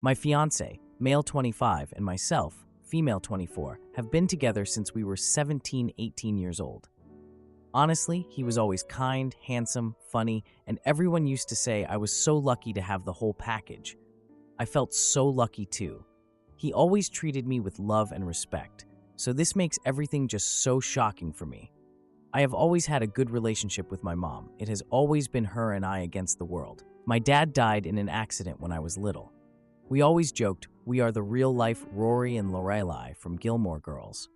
My fiance, male 25, and myself, female 24, have been together since we were 17, 18 years old. Honestly, he was always kind, handsome, funny, and everyone used to say I was so lucky to have the whole package. I felt so lucky too. He always treated me with love and respect, so this makes everything just so shocking for me. I have always had a good relationship with my mom. It has always been her and I against the world. My dad died in an accident when I was little. We always joked we are the real-life Rory and Lorelai from Gilmore Girls.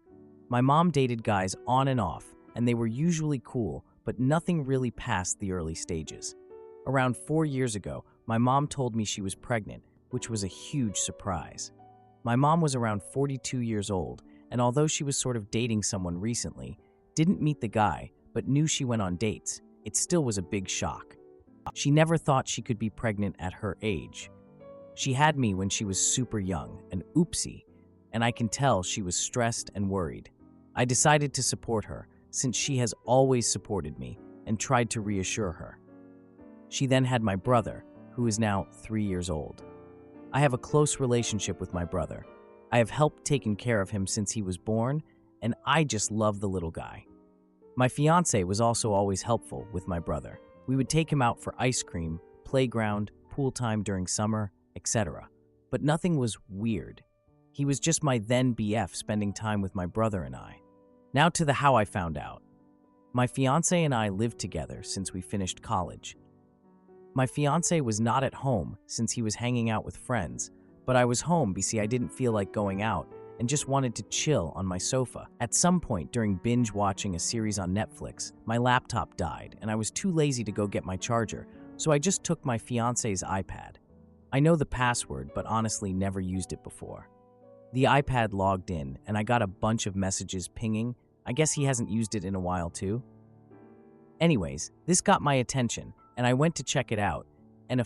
My mom dated guys on and off, and they were usually cool, but nothing really past the early stages. Around 4 years ago, my mom told me she was pregnant, which was a huge surprise. My mom was around 42 years old, and although she was sort of dating someone recently, didn't meet the guy, but knew she went on dates, it still was a big shock. She never thought she could be pregnant at her age. She had me when she was super young, an oopsie, and I can tell she was stressed and worried. I decided to support her, since she has always supported me, and tried to reassure her. She then had my brother, who is now 3 years old. I have a close relationship with my brother. I have helped taken care of him since he was born, and I just love the little guy. My fiance was also always helpful with my brother. We would take him out for ice cream, playground, pool time during summer, etc. But nothing was weird. He was just my then BF spending time with my brother and I. Now to the how I found out. My fiance and I lived together since we finished college. My fiance was not at home since he was hanging out with friends, but I was home because I didn't feel like going out and just wanted to chill on my sofa. At some point during binge watching a series on Netflix, my laptop died and I was too lazy to go get my charger, so I just took my fiance's iPad. I know the password, but honestly never used it before. The iPad logged in and I got a bunch of messages pinging. I guess he hasn't used it in a while too. Anyways, this got my attention and I went to check it out, and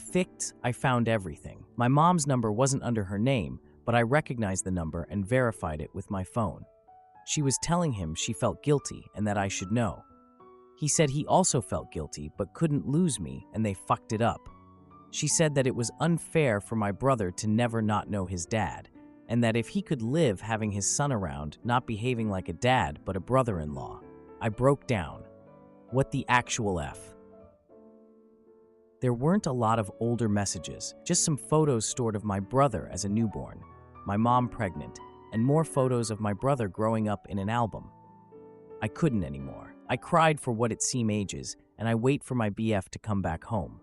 I found everything. My mom's number wasn't under her name, but I recognized the number and verified it with my phone. She was telling him she felt guilty and that I should know. He said he also felt guilty but couldn't lose me and they fucked it up. She said that it was unfair for my brother to never not know his dad, and that if he could live having his son around, not behaving like a dad but a brother-in-law. I broke down. What the actual F? There weren't a lot of older messages, just some photos stored of my brother as a newborn, my mom pregnant, and more photos of my brother growing up in an album. I couldn't anymore. I cried for what it seemed ages, and I wait for my BF to come back home.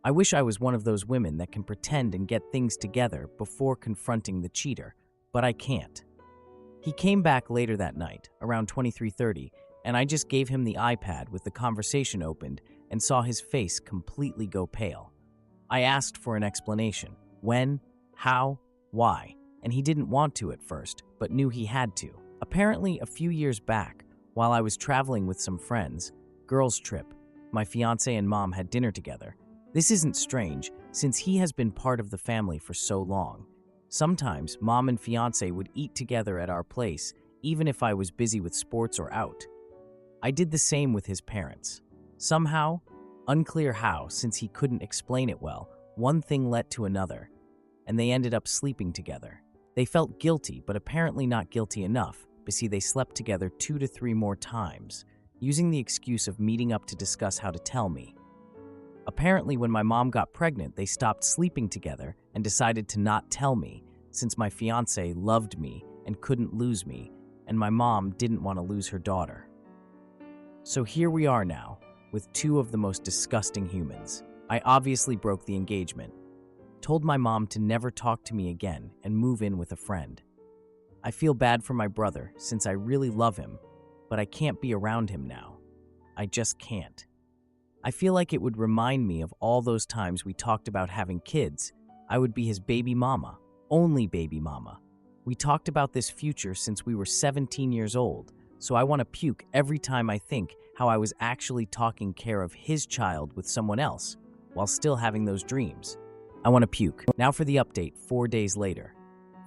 I wish I was one of those women that can pretend and get things together before confronting the cheater, but I can't. He came back later that night, around 23:30, and I just gave him the iPad with the conversation opened and saw his face completely go pale. I asked for an explanation. When? How? Why? And he didn't want to at first, but knew he had to. Apparently, a few years back, while I was traveling with some friends, girls' trip, my fiance and mom had dinner together. This isn't strange, since he has been part of the family for so long. Sometimes, mom and fiance would eat together at our place, even if I was busy with sports or out. I did the same with his parents. Somehow, unclear how, since he couldn't explain it well, one thing led to another, and they ended up sleeping together. They felt guilty, but apparently not guilty enough, because they slept together 2 to 3 more times, using the excuse of meeting up to discuss how to tell me. Apparently, when my mom got pregnant, they stopped sleeping together and decided to not tell me, since my fiance loved me and couldn't lose me, and my mom didn't want to lose her daughter. So here we are now, with 2 of the most disgusting humans. I obviously broke the engagement, told my mom to never talk to me again and move in with a friend. I feel bad for my brother since I really love him, but I can't be around him now. I just can't. I feel like it would remind me of all those times we talked about having kids. I would be his baby mama, only baby mama. We talked about this future since we were 17 years old, so I want to puke every time I think how I was actually taking care of his child with someone else while still having those dreams. I want to puke. Now for the update 4 days later.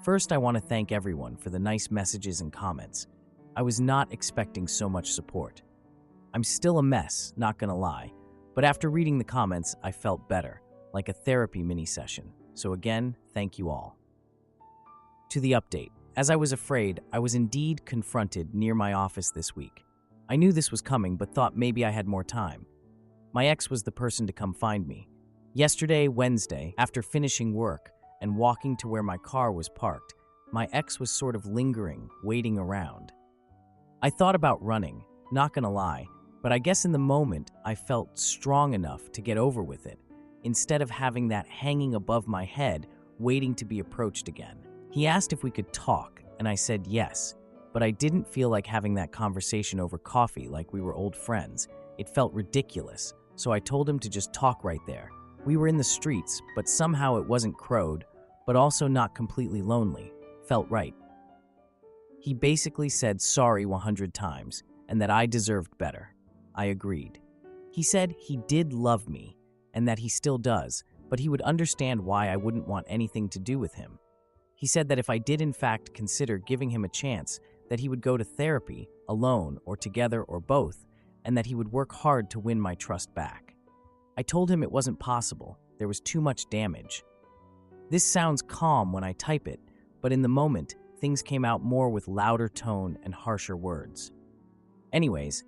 First, I want to thank everyone for the nice messages and comments. I was not expecting so much support. I'm still a mess, not gonna lie, but after reading the comments, I felt better, like a therapy mini session. So again, thank you all. To the update. As I was afraid, I was indeed confronted near my office this week. I knew this was coming, but thought maybe I had more time. My ex was the person to come find me. Yesterday, Wednesday, after finishing work and walking to where my car was parked, my ex was sort of lingering, waiting around. I thought about running, not gonna lie, but I guess in the moment I felt strong enough to get over with it, instead of having that hanging above my head, waiting to be approached again. He asked if we could talk, and I said yes, but I didn't feel like having that conversation over coffee like we were old friends. It felt ridiculous, so I told him to just talk right there. We were in the streets, but somehow it wasn't crowded, but also not completely lonely. Felt right. He basically said sorry 100 times, and that I deserved better. I agreed. He said he did love me, and that he still does, but he would understand why I wouldn't want anything to do with him. He said that if I did in fact consider giving him a chance, that he would go to therapy, alone or together or both, and that he would work hard to win my trust back. I told him it wasn't possible, there was too much damage. This sounds calm when I type it, but in the moment, things came out more with louder tone and harsher words. Anyways,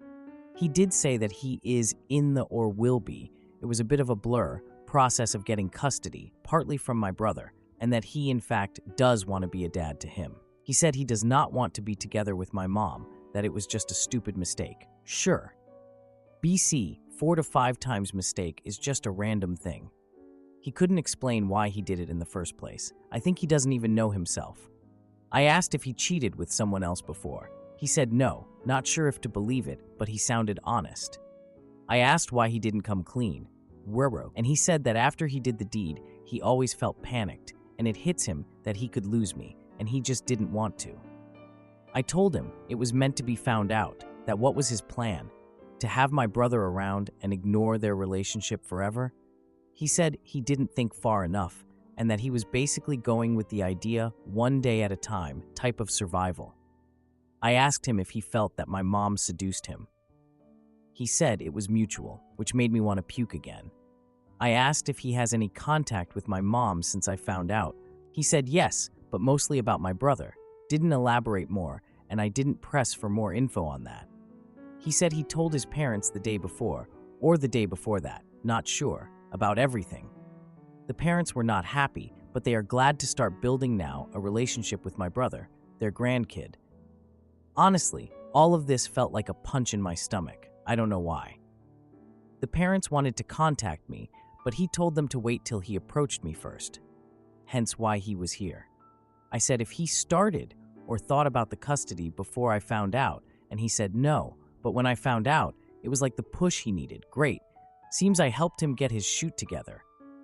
he did say that he is in the or will be, it was a bit of a blur, process of getting custody, partly from my brother, and that he in fact does want to be a dad to him. He said he does not want to be together with my mom, that it was just a stupid mistake. Sure. BC, 4 to 5 times mistake is just a random thing. He couldn't explain why he did it in the first place. I think he doesn't even know himself. I asked if he cheated with someone else before. He said no, not sure if to believe it, but he sounded honest. I asked why he didn't come clean, and he said that after he did the deed, he always felt panicked, and it hits him that he could lose me, and he just didn't want to. I told him it was meant to be found out, that what was his plan, to have my brother around and ignore their relationship forever? He said he didn't think far enough, and that he was basically going with the idea, one day at a time, type of survival. I asked him if he felt that my mom seduced him. He said it was mutual, which made me want to puke again. I asked if he has any contact with my mom since I found out. He said yes, but mostly about my brother. Didn't elaborate more, and I didn't press for more info on that. He said he told his parents the day before, or the day before that, not sure, about everything. The parents were not happy, but they are glad to start building now a relationship with my brother, their grandkid. Honestly, all of this felt like a punch in my stomach. I don't know why. The parents wanted to contact me, but he told them to wait till he approached me first. Hence why he was here. I said if he started or thought about the custody before I found out, and he said no, but when I found out, it was like the push he needed. Great. Seems I helped him get his shoot together.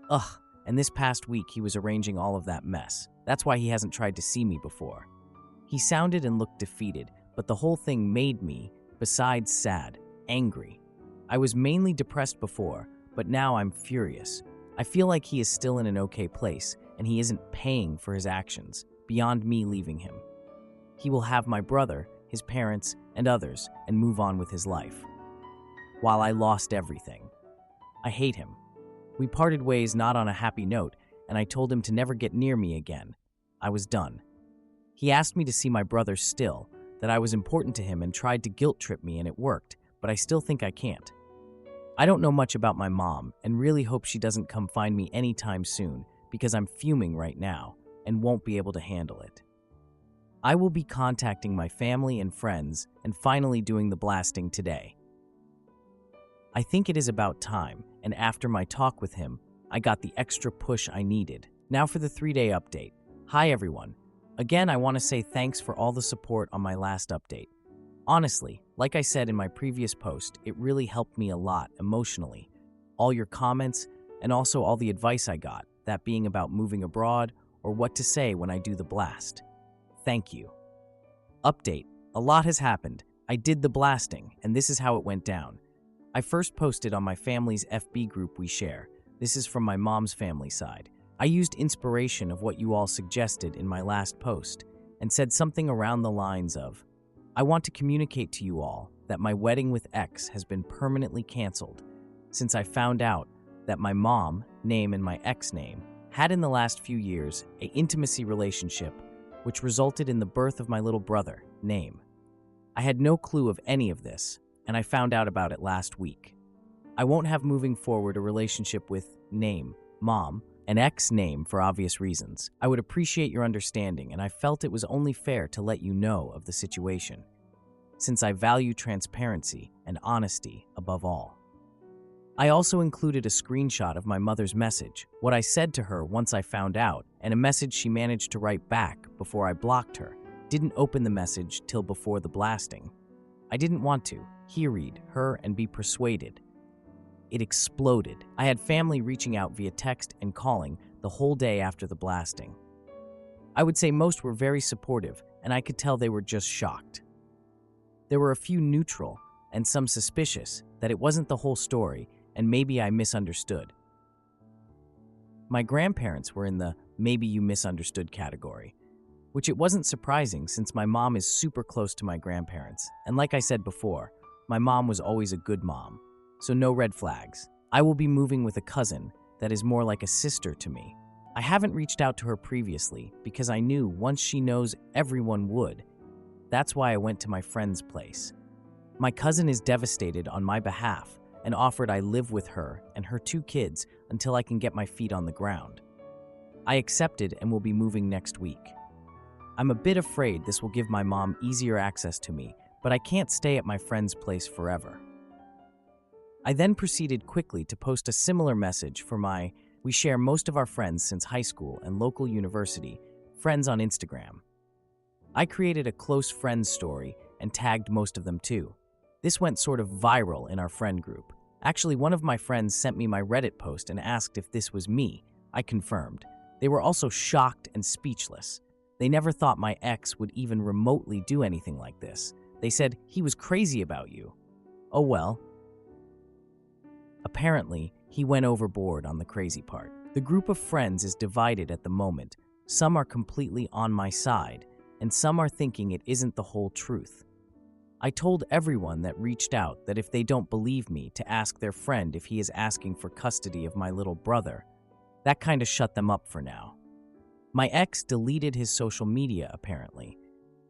Ugh, and this past week he was arranging all of that mess. That's why he hasn't tried to see me before. He sounded and looked defeated, but the whole thing made me, besides sad, angry. I was mainly depressed before, but now I'm furious. I feel like he is still in an okay place, and he isn't paying for his actions, beyond me leaving him. He will have my brother, his parents, and others, and move on with his life. While I lost everything. I hate him. We parted ways not on a happy note, and I told him to never get near me again. I was done. He asked me to see my brother still, that I was important to him and tried to guilt trip me, and it worked, but I still think I can't. I don't know much about my mom and really hope she doesn't come find me anytime soon because I'm fuming right now and won't be able to handle it. I will be contacting my family and friends and finally doing the blasting today. I think it is about time, and after my talk with him, I got the extra push I needed. Now for the 3-day update. Hi everyone. Again, I want to say thanks for all the support on my last update. Honestly, like I said in my previous post, it really helped me a lot emotionally. All your comments, and also all the advice I got, that being about moving abroad or what to say when I do the blast. Thank you. Update. A lot has happened. I did the blasting, and this is how it went down. I first posted on my family's FB group we share. This is from my mom's family side. I used inspiration of what you all suggested in my last post and said something around the lines of, I want to communicate to you all that my wedding with X has been permanently canceled since I found out that my mom, name and my ex name, had in the last few years an intimacy relationship, which resulted in the birth of my little brother, Name. I had no clue of any of this, and I found out about it last week. I won't have moving forward a relationship with Name, Mom, an ex-Name for obvious reasons. I would appreciate your understanding, and I felt it was only fair to let you know of the situation, since I value transparency and honesty above all. I also included a screenshot of my mother's message, what I said to her once I found out, and a message she managed to write back before I blocked her. Didn't open the message till before the blasting. I didn't want to read her and be persuaded. It exploded. I had family reaching out via text and calling the whole day after the blasting. I would say most were very supportive, and I could tell they were just shocked. There were a few neutral and some suspicious that it wasn't the whole story, and maybe I misunderstood. My grandparents were in the maybe you misunderstood category, which it wasn't surprising since my mom is super close to my grandparents, and like I said before, my mom was always a good mom, so no red flags. I will be moving with a cousin that is more like a sister to me. I haven't reached out to her previously because I knew once she knows everyone would. That's why I went to my friend's place. My cousin is devastated on my behalf and offered I live with her and her 2 kids until I can get my feet on the ground. I accepted and will be moving next week. I'm a bit afraid this will give my mom easier access to me, but I can't stay at my friend's place forever. I then proceeded quickly to post a similar message for we share most of our friends since high school and local university, friends on Instagram. I created a close friends story and tagged most of them too. This went sort of viral in our friend group. Actually, one of my friends sent me my Reddit post and asked if this was me. I confirmed. They were also shocked and speechless. They never thought my ex would even remotely do anything like this. They said he was crazy about you. Oh well. Apparently, he went overboard on the crazy part. The group of friends is divided at the moment. Some are completely on my side, and some are thinking it isn't the whole truth. I told everyone that reached out that if they don't believe me to ask their friend if he is asking for custody of my little brother. That kind of shut them up for now. My ex deleted his social media apparently.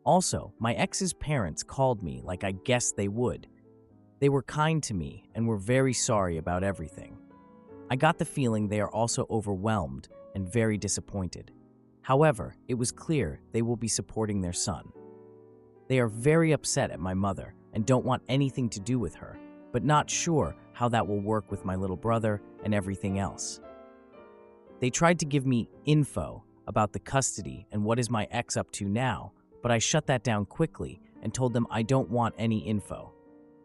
Also, my ex's parents called me like I guessed they would. They were kind to me and were very sorry about everything. I got the feeling they are also overwhelmed and very disappointed. However, it was clear they will be supporting their son. They are very upset at my mother and don't want anything to do with her, but not sure how that will work with my little brother and everything else. They tried to give me info about the custody and what is my ex up to now, but I shut that down quickly and told them I don't want any info.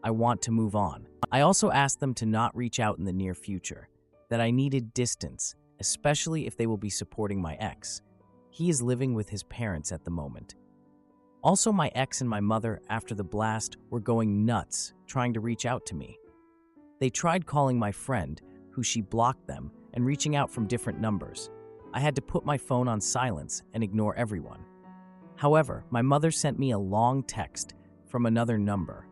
I want to move on. I also asked them to not reach out in the near future, that I needed distance, especially if they will be supporting my ex. He is living with his parents at the moment. Also, my ex and my mother, after the blast, were going nuts trying to reach out to me. They tried calling my friend, who she blocked them, and reaching out from different numbers. I had to put my phone on silence and ignore everyone. However, my mother sent me a long text from another number,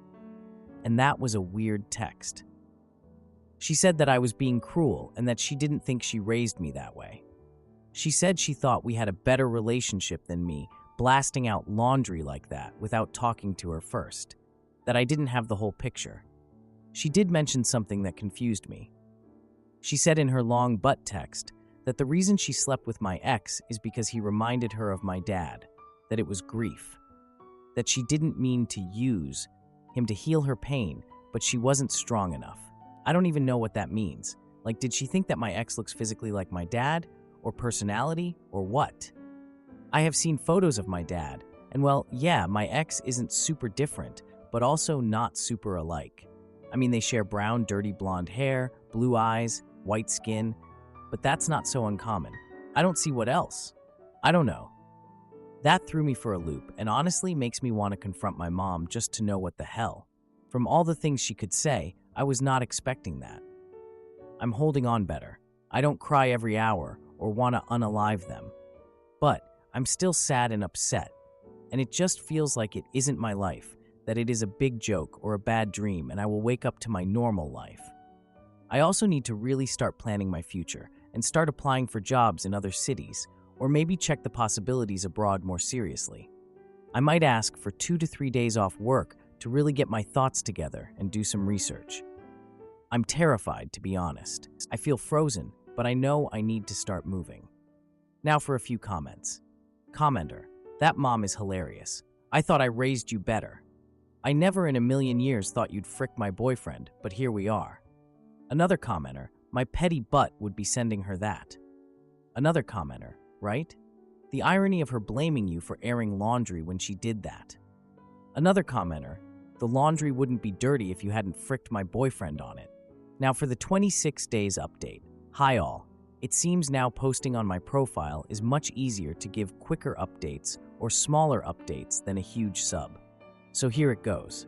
and that was a weird text. She said that I was being cruel and that she didn't think she raised me that way. She said she thought we had a better relationship than me, blasting out laundry like that without talking to her first, that I didn't have the whole picture. She did mention something that confused me. She said in her long butt text that the reason she slept with my ex is because he reminded her of my dad, that it was grief, that she didn't mean to use him to heal her pain, but she wasn't strong enough. I don't even know what that means. Like, did she think that my ex looks physically like my dad, or personality, or what? I have seen photos of my dad, and well, yeah, my ex isn't super different, but also not super alike. I mean, they share brown, dirty blonde hair, blue eyes, white skin, but that's not so uncommon. I don't see what else. I don't know. That threw me for a loop and honestly makes me want to confront my mom just to know what the hell. From all the things she could say, I was not expecting that. I'm holding on better. I don't cry every hour or want to unalive them. But I'm still sad and upset, and it just feels like it isn't my life, that it is a big joke or a bad dream and I will wake up to my normal life. I also need to really start planning my future, and start applying for jobs in other cities, or maybe check the possibilities abroad more seriously. I might ask for 2 to 3 days off work to really get my thoughts together and do some research. I'm terrified, to be honest. I feel frozen, but I know I need to start moving. Now for a few comments. Commenter: that mom is hilarious. I thought I raised you better. I never in a million years thought you'd frick my boyfriend, but here we are. Another commenter: my petty butt would be sending her that. Another commenter: right? The irony of her blaming you for airing laundry when she did that. Another commenter: the laundry wouldn't be dirty if you hadn't fricked my boyfriend on it. Now for the 26 days update. Hi all. It seems now posting on my profile is much easier to give quicker updates or smaller updates than a huge sub. So here it goes.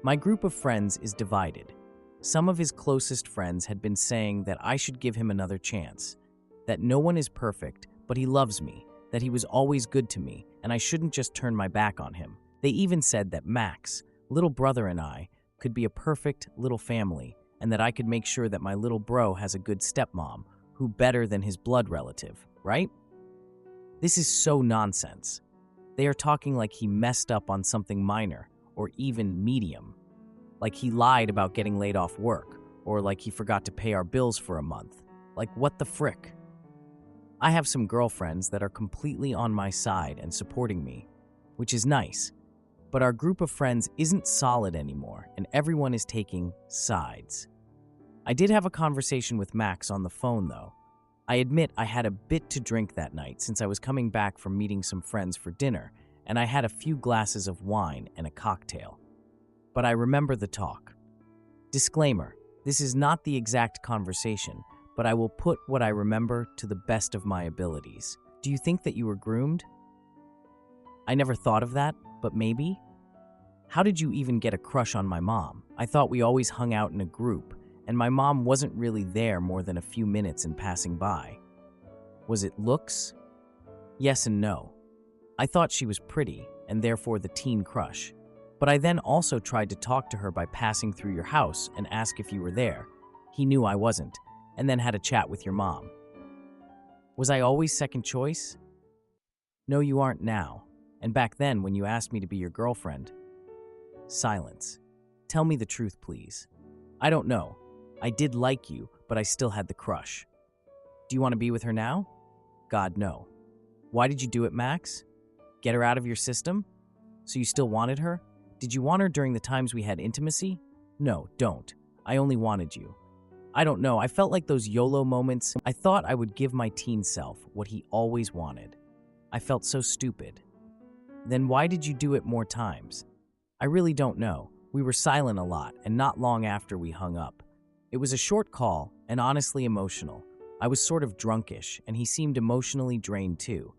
My group of friends is divided. Some of his closest friends had been saying that I should give him another chance, that no one is perfect, but he loves me, that he was always good to me, and I shouldn't just turn my back on him. They even said that Max, little brother, and I could be a perfect little family, and that I could make sure that my little bro has a good stepmom, who better than his blood relative, right? This is so nonsense. They are talking like he messed up on something minor, or even medium. Like he lied about getting laid off work, or like he forgot to pay our bills for a month. Like what the frick? I have some girlfriends that are completely on my side and supporting me, which is nice. But our group of friends isn't solid anymore, and everyone is taking sides. I did have a conversation with Max on the phone, though. I admit I had a bit to drink that night since I was coming back from meeting some friends for dinner, and I had a few glasses of wine and a cocktail. But I remember the talk. Disclaimer: this is not the exact conversation, but I will put what I remember to the best of my abilities. Do you think that you were groomed? I never thought of that, but maybe? How did you even get a crush on my mom? I thought we always hung out in a group, and my mom wasn't really there more than a few minutes in passing by. Was it looks? Yes and no. I thought she was pretty, and therefore the teen crush. But I then also tried to talk to her by passing through your house and ask if you were there. He knew I wasn't, and then had a chat with your mom. Was I always second choice? No, you aren't now. And back then, when you asked me to be your girlfriend. Silence. Tell me the truth, please. I don't know. I did like you, but I still had the crush. Do you want to be with her now? God, no. Why did you do it, Max? Get her out of your system? So you still wanted her? Did you want her during the times we had intimacy? No, don't. I only wanted you. I don't know, I felt like those YOLO moments. I thought I would give my teen self what he always wanted. I felt so stupid. Then why did you do it more times? I really don't know. We were silent a lot, and not long after we hung up. It was a short call, and honestly emotional. I was sort of drunkish, and he seemed emotionally drained too.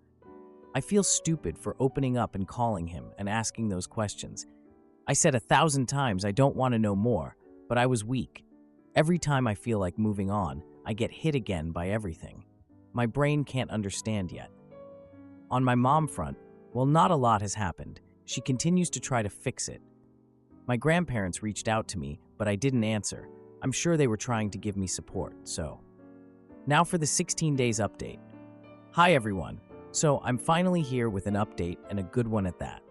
I feel stupid for opening up and calling him and asking those questions. I said 1,000 times I don't want to know more, but I was weak. Every time I feel like moving on, I get hit again by everything. My brain can't understand yet. On my mom front, well, not a lot has happened. She continues to try to fix it. My grandparents reached out to me, but I didn't answer. I'm sure they were trying to give me support, so. Now for the 16 days update. Hi everyone. So I'm finally here with an update, and a good one at that.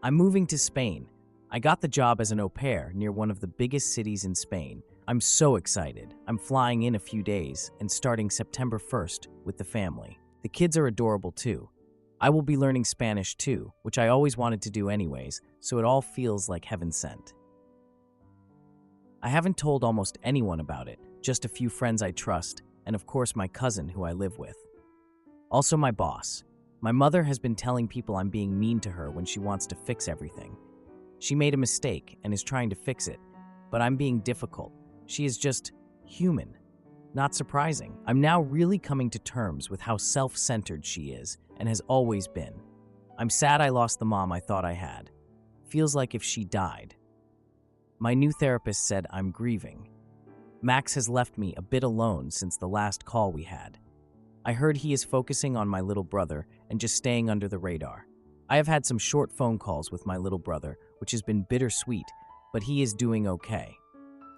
I'm moving to Spain. I got the job as an au pair near one of the biggest cities in Spain. I'm so excited. I'm flying in a few days and starting September 1st with the family. The kids are adorable too. I will be learning Spanish too, which I always wanted to do anyways, so it all feels like heaven sent. I haven't told almost anyone about it, just a few friends I trust, and of course my cousin who I live with. Also my boss. My mother has been telling people I'm being mean to her when she wants to fix everything. She made a mistake and is trying to fix it, but I'm being difficult. She is just human. Not surprising. I'm now really coming to terms with how self-centered she is and has always been. I'm sad I lost the mom I thought I had. Feels like if she died. My new therapist said I'm grieving. Max has left me a bit alone since the last call we had. I heard he is focusing on my little brother and just staying under the radar. I have had some short phone calls with my little brother, which has been bittersweet, but he is doing okay.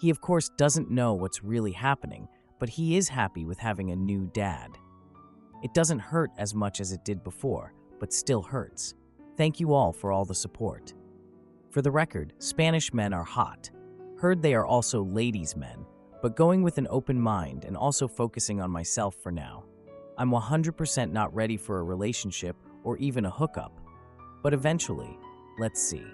He of course doesn't know what's really happening, but but he is happy with having a new dad. It doesn't hurt as much as it did before, but still hurts. Thank you all for all the support. For the record, Spanish men are hot. Heard they are also ladies' men, but going with an open mind and also focusing on myself for now. I'm 100% not ready for a relationship or even a hookup. But eventually, let's see.